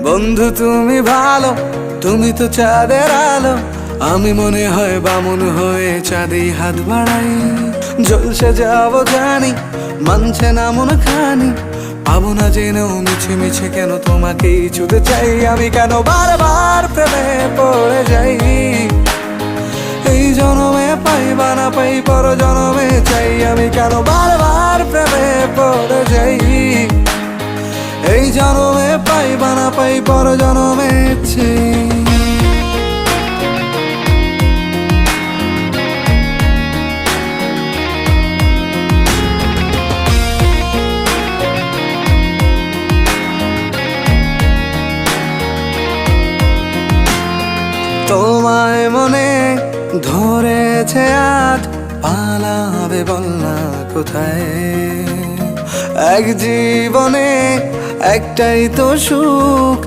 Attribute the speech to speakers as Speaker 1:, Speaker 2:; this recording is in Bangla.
Speaker 1: বন্ধু তুমি ভালো, তুমি তো চাঁদের আলো। আমি মনে হয় বামুন হয়ে চাঁদে হাত বাড়াই। জলসে যাবো জানি, মানছে না মন খানি। পাবো না জেনেও মিছে মিছে কেন তোমাকেই ছুতে চাই। আমি কেন বারবার প্রেমে পড়ে যাই। এই জনমে পাই বা না পাই, পর জনমে চাই। আমি কেন বারবার প্রেমে পড়ে যাই। এই জনমে পাই বা না পাই, পর জনমে চাই। তোমায় মনে ধরেছে আজ, পালাবে বল না কোথায়। এক জীবনে একটাই তো সুখ,